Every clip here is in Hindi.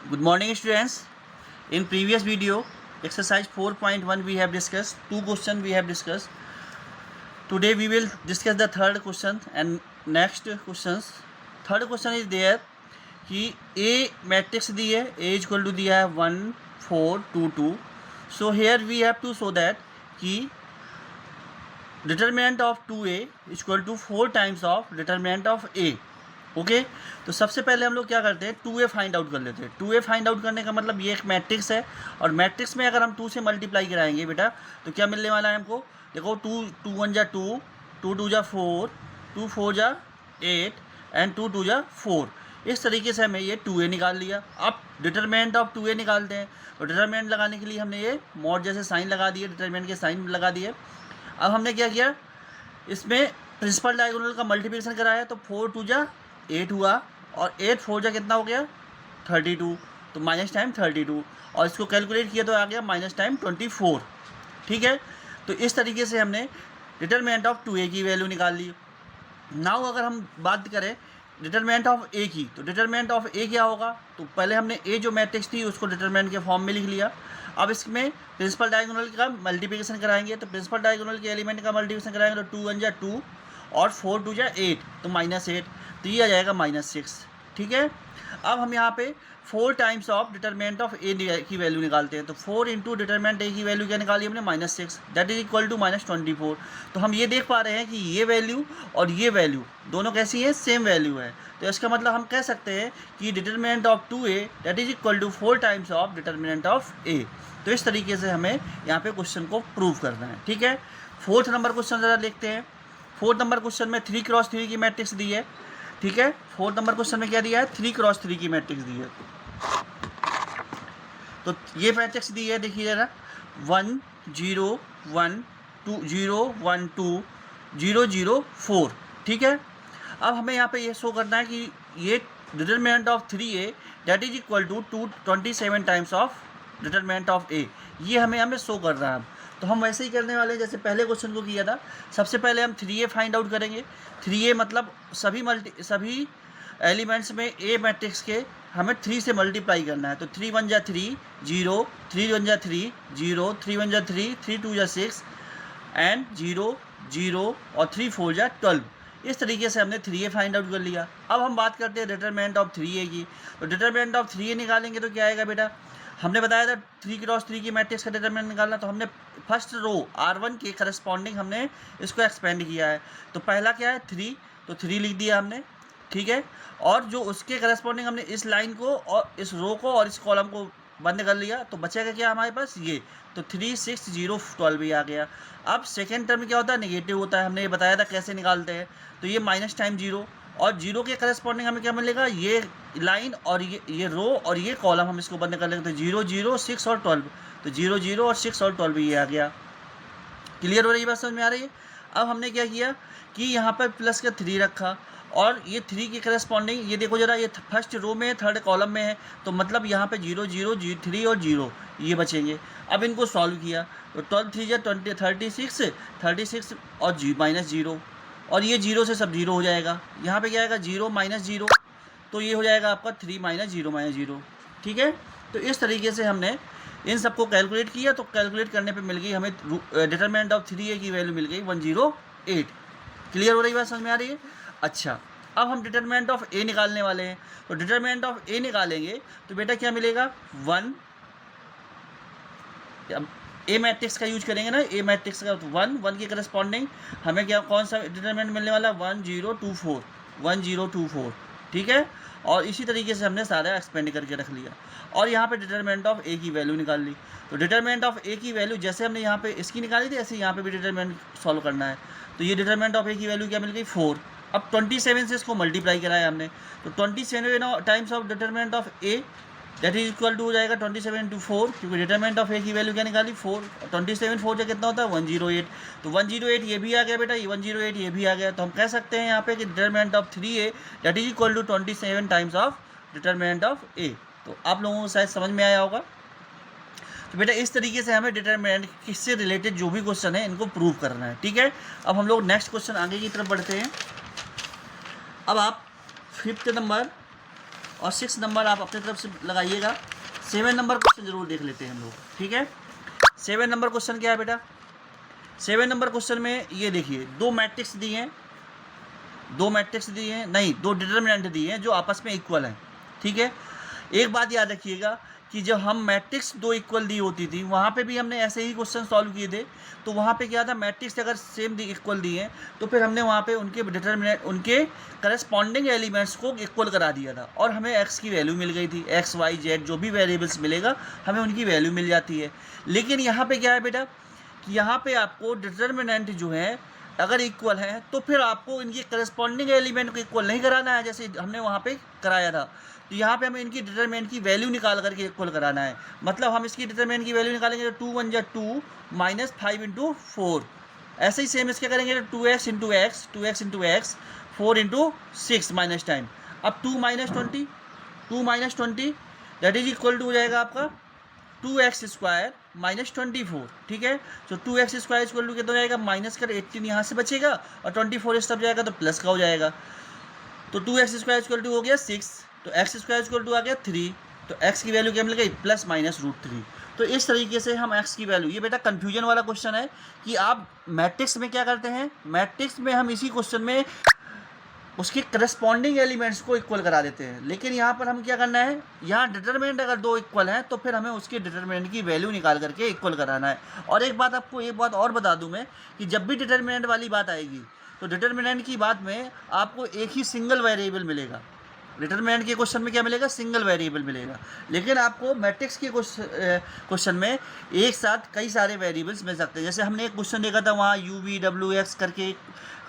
Good morning, students. In previous video, exercise 4.1 we have discussed. Two questions we have discussed. Today we will discuss the third question and next questions. Third question is there कि A matrix दी है, A equal to दिया है 1 4 2 2. So here we have to show that कि determinant of 2A is equal to 4 times of determinant of A. Okay तो सबसे पहले हम लोग क्या करते हैं 2A फाइंड आउट कर लेते हैं। 2A फाइंड आउट करने का मतलब ये एक मैट्रिक्स है और मैट्रिक्स में अगर हम 2 से मल्टीप्लाई कराएंगे बेटा तो क्या मिलने वाला है हमको। देखो 2 1 जा 2 2 2 जा 4 2 4 जा 8 एंड 2 2 जा 4। इस तरीके से हमें ये 2A निकाल लिया। अब डिटरमिनेंट ऑफ 2A निकालते हैं तो डिटरमिनेंट लगाने के लिए हमने ये मॉड जैसे साइन लगा दिए, डिटरमिनेंट के साइन लगा दिए। अब हमने क्या किया, इसमें प्रिंसिपल डायगोनल का मल्टीप्लिकेशन कराया तो 4 2 जा 8 हुआ और 8 4 जा कितना हो गया 32, तो माइनस टाइम 32 और इसको कैलकुलेट किया तो आ गया माइनस टाइम 24। ठीक है, तो इस तरीके से हमने डिटरमिनेंट ऑफ 2A की वैल्यू निकाल ली। नाउ अगर हम बात करें डिटरमिनेंट ऑफ A की तो डिटरमिनेंट ऑफ A क्या होगा, तो पहले हमने A जो मैट्रिक्स थी उसको डिटरमिनेंट के फॉर्म में लिख लिया। अब इसमें प्रिंसिपल डायगोनल का मल्टीप्लिकेशन कराएंगे तो प्रिंसिपल डायगोनल के एलिमेंट का मल्टीप्लिकेशन कराएंगे तो 2 1 जा 2 और 4 2 जा 8 तो -8, तो ये आ जाएगा -6। ठीक है, अब हम यहाँ पे 4 times of determinant of A की वैल्यू निकालते हैं तो 4 इंटू डिटरमिनेंट A की वैल्यू क्या निकाली हमने -6, दैट इज इक्वल टू -24। तो हम ये देख पा रहे हैं कि ये वैल्यू और ये वैल्यू दोनों कैसी है, सेम वैल्यू है। तो इसका मतलब हम कह सकते हैं कि determinant of 2A that is equal to 4 times of determinant of A। तो इस तरीके से हमें यहाँ पे क्वेश्चन को प्रूव करना है। ठीक है, 4th नंबर क्वेश्चन ज़रा देखते हैं। 4th नंबर क्वेश्चन में 3 क्रॉस 3 की मैट्रिक्स दी है। ठीक है, 4th नंबर क्वेश्चन में क्या दिया है, 3 क्रॉस 3 की मैट्रिक्स दी है। तो ये मैट्रिक्स दी है, देखिए जरा 1 0 1 2 0 1 2 0 0 4। ठीक है, अब हमें यहाँ पे ये शो करना है कि ये determinant of 3A that is equal to 27 times of determinant of A, ये हमें शो कर रहा है। तो हम वैसे ही करने वाले हैं जैसे पहले क्वेश्चन को किया था। सबसे पहले हम 3A फाइंड आउट करेंगे। 3A मतलब सभी एलिमेंट्स में A मैट्रिक्स के हमें 3 से मल्टीप्लाई करना है। तो 3 1 जा 3 0 3 1 जा 3 0 3 1 जा 3 3 2 जा 6 एंड 0 0 और 3 4 जा 12। इस तरीके से हमने 3A फाइंड आउट कर लिया। अब हम बात करते हैं डिटरमिनेंट ऑफ 3A की। तो डिटरमिनेंट ऑफ 3A निकालेंगे तो क्या आएगा बेटा, हमने बताया था 3 क्रॉस 3 की मैट्रिक्स का डिटरमिनेंट निकालना। तो हमने फर्स्ट रो R1 के करस्पॉन्डिंग हमने इसको एक्सपेंड किया है। तो पहला क्या है 3, तो 3 लिख दिया हमने। ठीक है, और जो उसके करस्पॉन्डिंग हमने इस लाइन को और इस रो को और इस कॉलम को बंद कर लिया तो बचेगा क्या हमारे पास ये, तो 3 6 0 12 भी आ गया। अब सेकेंड टर्म क्या होता है, नेगेटिव होता है। हमने ये बताया था कैसे निकालते हैं। तो ये माइनस टाइम 0 और 0 के करस्पॉन्डिंग हमें क्या मिलेगा, ये लाइन और ये रो और ये कॉलम हम इसको बंद कर लेंगे। तो 0 0 6 और 12, तो 0 0 और 6 और 12 ये आ गया। क्लियर हो रही है बात, समझ में आ रही है। अब हमने क्या किया कि यहाँ पर प्लस का 3 रखा और ये 3 के करस्पॉन्डिंग ये देखो जरा, ये फर्स्ट रो में है, थर्ड कॉलम में है, तो मतलब यहाँ पे 0 0 3 और 0 ये बचेंगे। अब इनको सॉल्व किया तो 12 3 जा 36 और -0 और ये 0 से सब 0 हो जाएगा। यहाँ पे क्या आएगा 0 -0, तो ये हो जाएगा आपका 3 -0 -0। ठीक है, तो इस तरीके से हमने इन सबको कैलकुलेट किया। तो कैलकुलेट करने पे मिल गई हमें डिटरमिनेंट ऑफ 3A की वैल्यू मिल गई 108। क्लियर हो रही बात, समझ में आ रही है। अच्छा, अब हम डिटरमिनेंट ऑफ A निकालने वाले हैं। तो डिटरमिनेंट ऑफ A निकालेंगे तो बेटा क्या मिलेगा 1, A मैट्रिक्स का यूज करेंगे ना, A मैट्रिक्स का 1 के करस्पॉन्डिंग हमें क्या कौन सा डिटरमिनेंट मिलने वाला 1 0 2 4 1 0 2 4। ठीक है, और इसी तरीके से हमने सारा एक्सपेंड करके रख लिया और यहाँ पे डिटरमिनेंट ऑफ A की वैल्यू निकाल ली। तो डिटरमिनेंट ऑफ A की वैल्यू जैसे हमने यहाँ पे इसकी निकाली थी ऐसे यहाँ पे भी डिटरमिनेंट सॉल्व करना है। तो ये डिटरमिनेंट ऑफ A की वैल्यू क्या मिल गई 4। अब 27 से इसको मल्टीप्लाई कराया हमने तो 27 times of determinant of A that is equal to हो जाएगा 27 इंटू 4, क्योंकि डिटरमिनेंट ऑफ A की वैल्यू क्या निकाली 4। 27 4 जो कितना होता है 108। तो 108 ये भी आ गया बेटा, ये 108 ये भी आ गया। तो हम कह सकते हैं यहाँ पे कि determinant of 3A that is equal to 27 times of determinant of A। तो आप लोगों को शायद समझ में आया होगा। तो बेटा इस तरीके से हमें डिटरमिनेंट किससे रिलेटेड जो भी क्वेश्चन है इनको प्रूव करना है। ठीक है, अब हम लोग नेक्स्ट क्वेश्चन आगे की तरफ बढ़ते हैं। अब आप 5th नंबर और 6 नंबर आप अपने तरफ से लगाइएगा। 7 नंबर क्वेश्चन जरूर देख लेते हैं हम लोग, ठीक है। 7 नंबर क्वेश्चन क्या है बेटा? 7 नंबर क्वेश्चन में ये देखिए, दो मैट्रिक्स दिए हैं, दो डिटर्मिनेंट दिए हैं जो आपस में इक्वल हैं, ठीक है। एक बात याद रखिएगा कि जब हम मैट्रिक्स दो इक्वल दी होती थी, वहाँ पे भी हमने ऐसे ही क्वेश्चन सॉल्व किए थे। तो वहाँ पे क्या था, मैट्रिक्स अगर सेम इक्वल दिए हैं तो फिर हमने वहाँ पे उनके डिटर्मिनेंट, उनके करस्पॉन्डिंग एलिमेंट्स को इक्वल करा दिया था और हमें एक्स की वैल्यू मिल गई थी। एक्स वाई जेड जो भी वेरिएबल्स मिलेगा हमें उनकी वैल्यू मिल जाती है। लेकिन यहाँ पर क्या है बेटा कि यहाँ पर आपको डिटर्मिनेंट जो है अगर इक्वल है तो फिर आपको इनकी करस्पॉन्डिंग एलिमेंट को इक्वल नहीं कराना है, जैसे हमने वहाँ पे कराया था। तो यहाँ पे हमें इनकी डिटरमिनेंट की वैल्यू निकाल करके इक्वल कराना है। मतलब हम इसकी डिटरमिनेंट की वैल्यू निकालेंगे तो 2 1 जा 2 माइनस 5 इंटू 4। ऐसे ही सेम इसके करेंगे तो 2x into x, 2x into x, 4 into 6 minus time. अब 2 minus 20 that is equal to हो जाएगा आपका 2x स्क्वायर माइनस 24, ठीक है। तो 2x स्क्वायर इक्वल टू कितना हो जाएगा, माइनस कर 18 यहाँ से बचेगा और 24 इस तरफ जाएगा तो प्लस का हो जाएगा। तो 2x स्क्वायर इक्वल टू हो गया 6, तो x स्क्वायर इक्वल टू आ गया 3, तो x की वैल्यू क्या मिल गई, प्लस माइनस √3। तो इस तरीके से हम x की वैल्यू, ये बेटा कन्फ्यूजन वाला क्वेश्चन है कि आप मैट्रिक्स में क्या करते हैं, मैट्रिक्स में हम इसी क्वेश्चन में उसके करस्पॉन्डिंग एलिमेंट्स को इक्वल करा देते हैं। लेकिन यहाँ पर हम क्या करना है, यहाँ डिटरमिनेंट अगर दो इक्वल हैं तो फिर हमें उसके डिटरमिनेंट की वैल्यू निकाल करके इक्वल कराना है। और एक बात और बता दूँ मैं कि जब भी डिटरमिनेंट वाली बात आएगी तो डिटरमिनेंट की बात में आपको एक ही सिंगल वेरिएबल मिलेगा। डिटरमिनेंट के क्वेश्चन में क्या मिलेगा, सिंगल वेरिएबल मिलेगा। लेकिन आपको मैट्रिक्स के क्वेश्चन में एक साथ कई सारे वेरिएबल्स मिल सकते हैं। जैसे हमने एक क्वेश्चन देखा था, वहाँ u_v_w_x करके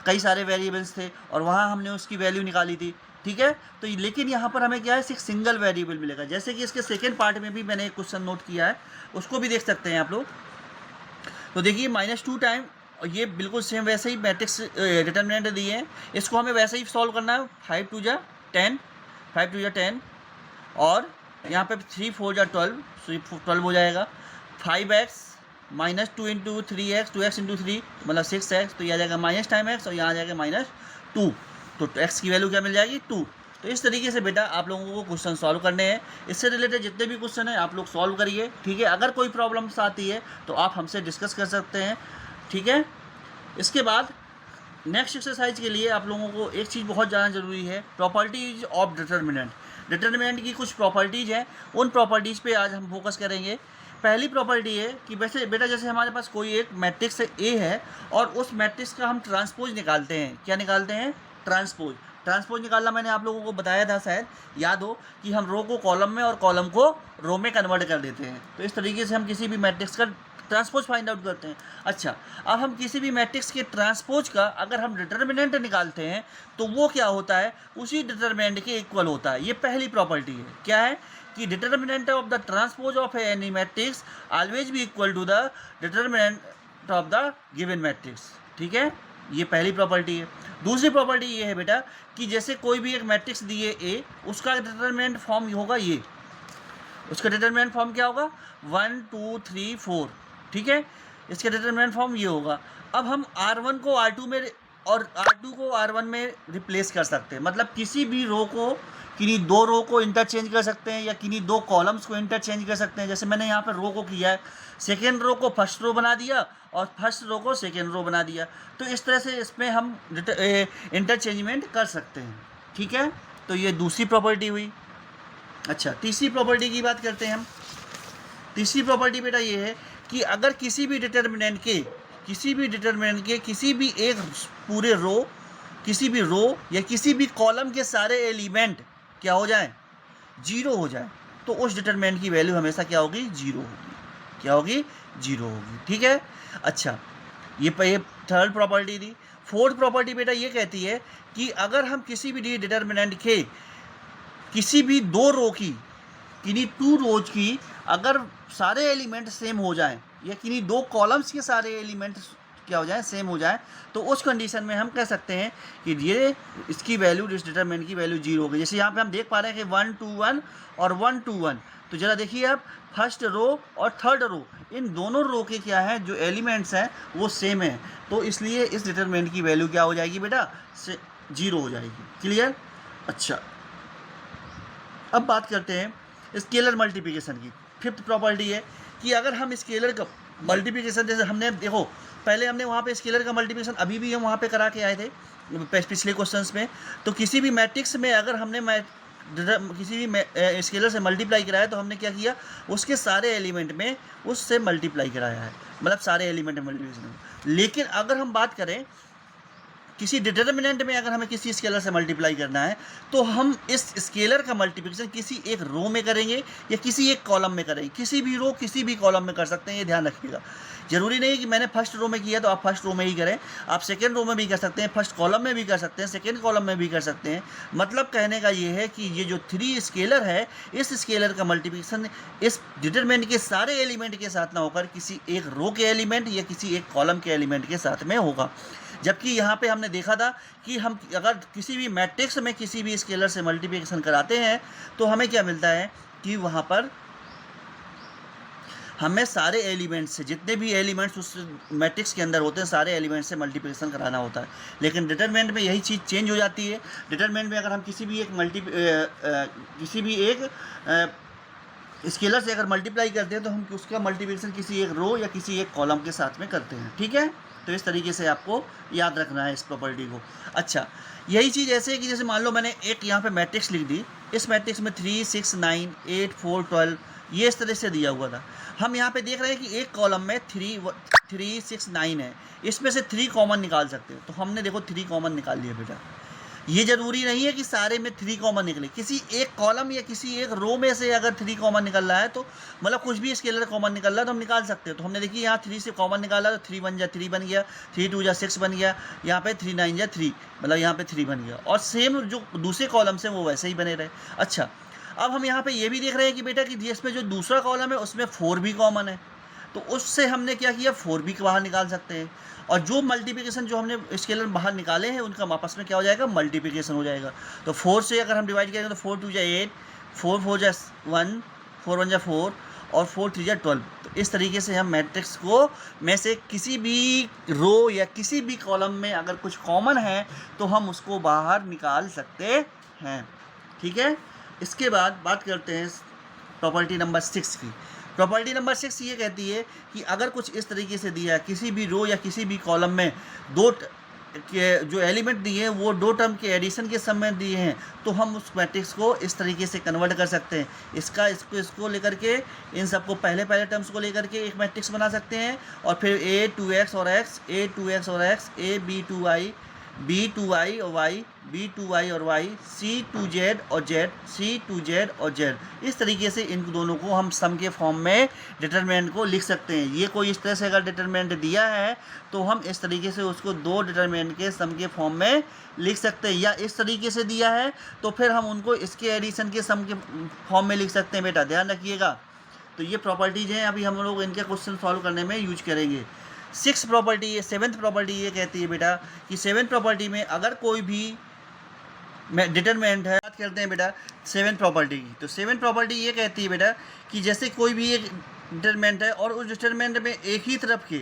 कई सारे वेरिएबल्स थे और वहाँ हमने उसकी वैल्यू निकाली थी, ठीक है। तो लेकिन यहाँ पर हमें क्या है, सिर्फ सिंगल वेरिएबल मिलेगा। जैसे कि इसके सेकेंड पार्ट में भी मैंने एक क्वेश्चन नोट किया है, उसको भी देख सकते हैं आप लोग। तो देखिए -2 टाइम, ये बिल्कुल सेम वैसे ही मैट्रिक्स डिटरमिनेंट दिए हैं, इसको हमें वैसे ही सॉल्व करना है। 5 2 जा 10 और यहाँ पे 3 4 जा 12 हो जाएगा। 5x minus 2 into 3x, 2x into 3 मतलब 6x, तो यह आ जाएगा माइनस टाइम x और यहाँ आ जाएगा -2। तो x की वैल्यू क्या मिल जाएगी, 2। तो इस तरीके से बेटा आप लोगों को क्वेश्चन सॉल्व करने हैं। इससे रिलेटेड जितने भी क्वेश्चन हैं आप लोग सॉल्व करिए, ठीक है। अगर कोई प्रॉब्लम्स आती है तो आप हमसे डिस्कस कर सकते हैं, ठीक है। इसके बाद नेक्स्ट एक्सरसाइज के लिए आप लोगों को एक चीज़ बहुत ज़्यादा ज़रूरी है, प्रॉपर्टीज ऑफ डिटरमिनेंट। डिटरमिनेंट की कुछ प्रॉपर्टीज़ हैं, उन प्रॉपर्टीज़ पे आज हम फोकस करेंगे। पहली प्रॉपर्टी है कि वैसे बेटा जैसे हमारे पास कोई एक मैट्रिक्स ए है और उस मैट्रिक्स का हम ट्रांसपोज निकालते हैं। क्या निकालते हैं, ट्रांसपोज निकालना मैंने आप लोगों को बताया था, शायद याद हो, कि हम रो को कॉलम में और कॉलम को रो में कन्वर्ट कर देते हैं। तो इस तरीके से हम किसी भी मैट्रिक्स का ट्रांसपोज फाइंड आउट करते हैं। अच्छा, अब हम किसी भी मैट्रिक्स के ट्रांसपोज का अगर हम डिटरमिनेंट निकालते हैं तो वो क्या होता है, उसी डिटरमिनेंट के इक्वल होता है। ये पहली प्रॉपर्टी है। क्या है कि determinant of the transpose of any matrix always be equal to the determinant of the given matrix, ठीक है। ये पहली प्रॉपर्टी है। दूसरी प्रॉपर्टी ये है बेटा कि जैसे कोई भी एक मैट्रिक्स दिए ए, उसका डिटरमिनेंट फॉर्म होगा ये, उसका डिटरमिनेंट फॉर्म क्या होगा, 1 2 3 4, ठीक है। इसका डिटरमिनेंट फॉर्म ये होगा। अब हम R1 को R2 में और R2 को R1 में रिप्लेस कर सकते हैं। मतलब किसी भी रो को, किन्हीं दो रो को इंटरचेंज कर सकते हैं या किन्हीं दो कॉलम्स को इंटरचेंज कर सकते हैं। जैसे मैंने यहाँ पर रो को किया है, सेकेंड रो को फर्स्ट रो बना दिया और फर्स्ट रो को सेकेंड रो बना दिया। तो इस तरह से इसमें हम इंटरचेंजमेंट कर सकते हैं, ठीक है। तो ये दूसरी प्रॉपर्टी हुई। अच्छा, तीसरी प्रॉपर्टी की बात करते हैं हम। तीसरी प्रॉपर्टी बेटा ये है कि अगर किसी भी डिटरमिनेंट के किसी भी एक पूरे रो, किसी भी रो या किसी भी कॉलम के सारे एलिमेंट क्या हो जाए, 0 हो जाए, तो उस डिटरमिनेंट की वैल्यू हमेशा क्या होगी, 0 होगी। क्या होगी, 0 होगी, ठीक है। अच्छा, ये थर्ड प्रॉपर्टी थी। फोर्थ प्रॉपर्टी बेटा ये कहती है कि अगर हम किसी भी डिटरमिनेंट के किसी भी दो रो की, किन्हीं 2 रोज की अगर सारे एलिमेंट सेम हो जाएं या किन्हीं दो कॉलम्स के सारे एलिमेंट क्या हो जाए, सेम हो जाए, तो उस कंडीशन में हम कह सकते हैं कि ये इसकी वैल्यू, इस डिटरमिनेंट की वैल्यू 0 होगी। जैसे यहाँ पे हम देख पा रहे हैं कि 1 2 1 और 1 2 1। तो ज़रा देखिए आप, फर्स्ट रो और थर्ड रो, इन दोनों रो के क्या है, जो एलिमेंट्स हैं वो सेम है। तो इसलिए इस डिटरमिनेंट की वैल्यू क्या हो जाएगी बेटा, 0 हो जाएगी। क्लियर। अच्छा, अब बात करते हैं स्केलर मल्टीप्लिकेशन की। फिफ्थ प्रॉपर्टी है कि अगर हम स्केलर का मल्टीप्लिकेशन, जैसे हमने देखो पहले हमने वहाँ पे स्केलर का मल्टीप्लिकेशन अभी भी हम वहाँ पे करा के आए थे पिछले क्वेश्चंस में। तो किसी भी मैट्रिक्स में अगर हमने किसी भी स्केलर से मल्टीप्लाई कराया तो हमने क्या किया, उसके सारे एलिमेंट में उससे मल्टीप्लाई कराया है, मतलब सारे एलिमेंट में मल्टीप्लिकेशन। लेकिन अगर हम बात करें किसी डिटर्मिनेंट में, अगर हमें किसी स्केलर से मल्टीप्लाई करना है तो हम इस स्केलर का मल्टीप्लिकेशन किसी एक रो में करेंगे या किसी एक कॉलम में करेंगे। किसी भी रो किसी भी कॉलम में कर सकते हैं, ये ध्यान रखिएगा। जरूरी नहीं है कि मैंने फर्स्ट रो में किया तो आप फर्स्ट रो में ही करें, आप सेकेंड रो में भी कर सकते हैं, फर्स्ट कॉलम में भी कर सकते हैं, सेकेंड कॉलम में भी कर सकते हैं। मतलब कहने का ये है कि ये जो 3 स्केलर है, इस स्केलर का मल्टीप्लिकेशन इस डिटरमिनेंट के सारे एलिमेंट के साथ ना होकर किसी एक रो के एलिमेंट या किसी एक कॉलम के एलिमेंट के साथ में होगा। जबकि यहाँ पे हमने देखा था कि हम अगर किसी भी मैट्रिक्स में किसी भी स्केलर से मल्टीप्लिकेशन कराते हैं तो हमें क्या मिलता है कि वहाँ पर हमें सारे एलिमेंट्स से, जितने भी एलिमेंट्स उस मैट्रिक्स के अंदर होते हैं, सारे एलिमेंट्स से मल्टीप्लिकेशन कराना होता है। लेकिन डिटरमिनेंट में यही चीज़ चेंज हो जाती है। डिटरमिनेंट में अगर हम किसी भी एक स्केलर से अगर मल्टीप्लाई करते हैं तो हम उसका मल्टीप्लिकेशन किसी एक रो या किसी एक कॉलम के साथ में करते हैं। ठीक है, तो इस तरीके से आपको याद रखना है इस प्रॉपर्टी को। अच्छा, यही चीज़ ऐसे है कि जैसे मान लो मैंने एक यहाँ पे मैट्रिक्स लिख दी, इस मैट्रिक्स में 3 6 9 8 4 12 ये इस तरह से दिया हुआ था। हम यहाँ पे देख रहे हैं कि एक कॉलम में 3 6 9 है, इसमें से 3 कॉमन निकाल सकते हो। तो हमने देखो 3 कॉमन निकाल लिया बेटा। ये जरूरी नहीं है कि सारे में 3 कॉमन निकले, किसी एक कॉलम या किसी एक रो में से अगर 3 कॉमन निकल रहा है तो मतलब कुछ भी स्केलर कॉमन निकल रहा है तो हम निकाल सकते हैं। तो हमने देखिए यहाँ 3 से कॉमन निकाला तो 3 1 जा 3 बन गया, 3 2 जा 6 बन गया, यहाँ पे 3 9 जा 3, मतलब यहाँ पे 3 बन गया। और सेम जो दूसरे कॉलम से वो वैसे ही बने रहे। अच्छा, अब हम यहाँ पे ये भी देख रहे हैं कि बेटा कि इसमें जो दूसरा कॉलम है उसमें 4 भी कॉमन है, तो उससे हमने क्या किया, 4 भी बाहर निकाल सकते हैं। और जो मल्टीप्लिकेशन जो हमने स्केलर बाहर निकाले हैं उनका आपस में क्या हो जाएगा, मल्टीप्लिकेशन हो जाएगा। तो 4 से अगर हम डिवाइड करेंगे तो 4 2 जा 8, 4 4 जा 1, 4 1 जा 4 और 4 3 जा 12। तो इस तरीके से हम मैट्रिक्स को में से किसी भी रो या किसी भी कॉलम में अगर कुछ कॉमन है तो हम उसको बाहर निकाल सकते हैं। ठीक है, इसके बाद बात करते हैं प्रॉपर्टी नंबर 6 की। प्रॉपर्टी नंबर 6 ये कहती है कि अगर कुछ इस तरीके से दिया है, किसी भी रो या किसी भी कॉलम में दो के जो एलिमेंट दिए हैं वो 2 टर्म के एडिशन के सम में दिए हैं, तो हम उस मैट्रिक्स को इस तरीके से कन्वर्ट कर सकते हैं। इसको लेकर के, इन सबको पहले टर्म्स को लेकर के एक मैट्रिक्स बना सकते हैं और फिर a 2x और x, a 2x और x, a b 2i, b 2i और y, b 2i और y, c 2z और z, c 2z और z। इस तरीके से इन दोनों को हम सम के फॉर्म में डिटरमिनेंट को लिख सकते हैं। ये कोई इस तरह से अगर डिटरमिनेंट दिया है तो हम इस तरीके से उसको 2 डिटरमिनेंट के सम के फॉर्म में लिख सकते हैं, या इस तरीके से दिया है तो फिर हम उनको इसके एडिशन के सम के फॉर्म में लिख सकते हैं। बेटा ध्यान रखिएगा। तो ये प्रॉपर्टीज हैं, अभी हम लोग इनके क्वेश्चन सॉल्व करने में यूज करेंगे। 6th प्रॉपर्टी ये 7th प्रॉपर्टी ये कहती है बेटा कि 7th प्रॉपर्टी में अगर कोई भी डिटरमिनेंट है, बात करते हैं बेटा 7th प्रॉपर्टी की। तो 7th प्रॉपर्टी ये कहती है बेटा कि जैसे कोई भी एक डिटरमिनेंट है और उस डिटरमिनेंट में एक ही तरफ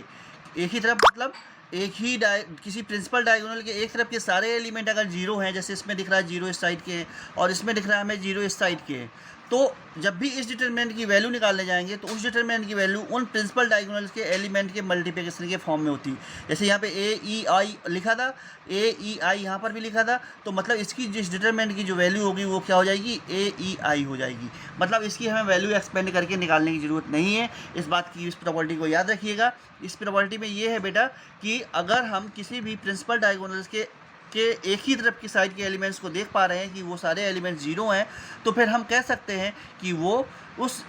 मतलब एक ही किसी प्रिंसिपल डायगोनल के एक तरफ के सारे एलिमेंट अगर 0 हैं, जैसे इसमें दिख रहा है 0 इस साइड के हैं और इसमें दिख रहा है हमें 0 इस साइड के हैं, तो जब भी इस डिटरमिनेंट की वैल्यू निकालने जाएंगे तो उस डिटरमिनेंट की वैल्यू उन प्रिंसिपल डायगोनल्स के एलिमेंट के मल्टीप्लिकेशन के फॉर्म में होती है। जैसे यहाँ पे a e i लिखा था, a e i यहाँ पर भी लिखा था, तो मतलब इसकी जिस डिटरमिनेंट की जो वैल्यू होगी वो क्या हो जाएगी, a e i हो जाएगी। मतलब इसकी हमें वैल्यू एक्सपेंड करके निकालने की ज़रूरत नहीं है। इस बात की, इस प्रॉपर्टी को याद रखिएगा। इस प्रॉपर्टी में ये है बेटा कि अगर हम किसी भी प्रिंसिपल डायगोनल्स के एक ही तरफ की साइड के एलिमेंट्स को देख पा रहे हैं कि वो सारे एलिमेंट्स 0 हैं, तो फिर हम कह सकते हैं कि वो उस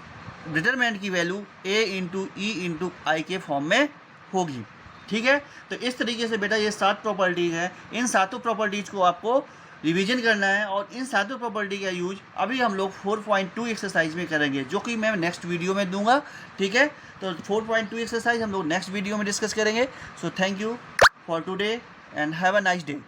डिटरमिनेंट की value a into E into I के फॉर्म में होगी। ठीक है, तो इस तरीके से बेटा ये 7 प्रॉपर्टीज़ हैं। इन 7 प्रॉपर्टीज़ को आपको रिवीजन करना है और इन 7 प्रॉपर्टी का यूज अभी हम लोग 4.2 एक्सरसाइज में करेंगे, जो कि मैं नेक्स्ट वीडियो में दूंगा। ठीक है, तो 4.2 एक्सरसाइज हम लोग नेक्स्ट वीडियो में डिस्कस करेंगे। So thank you for today and have a nice day.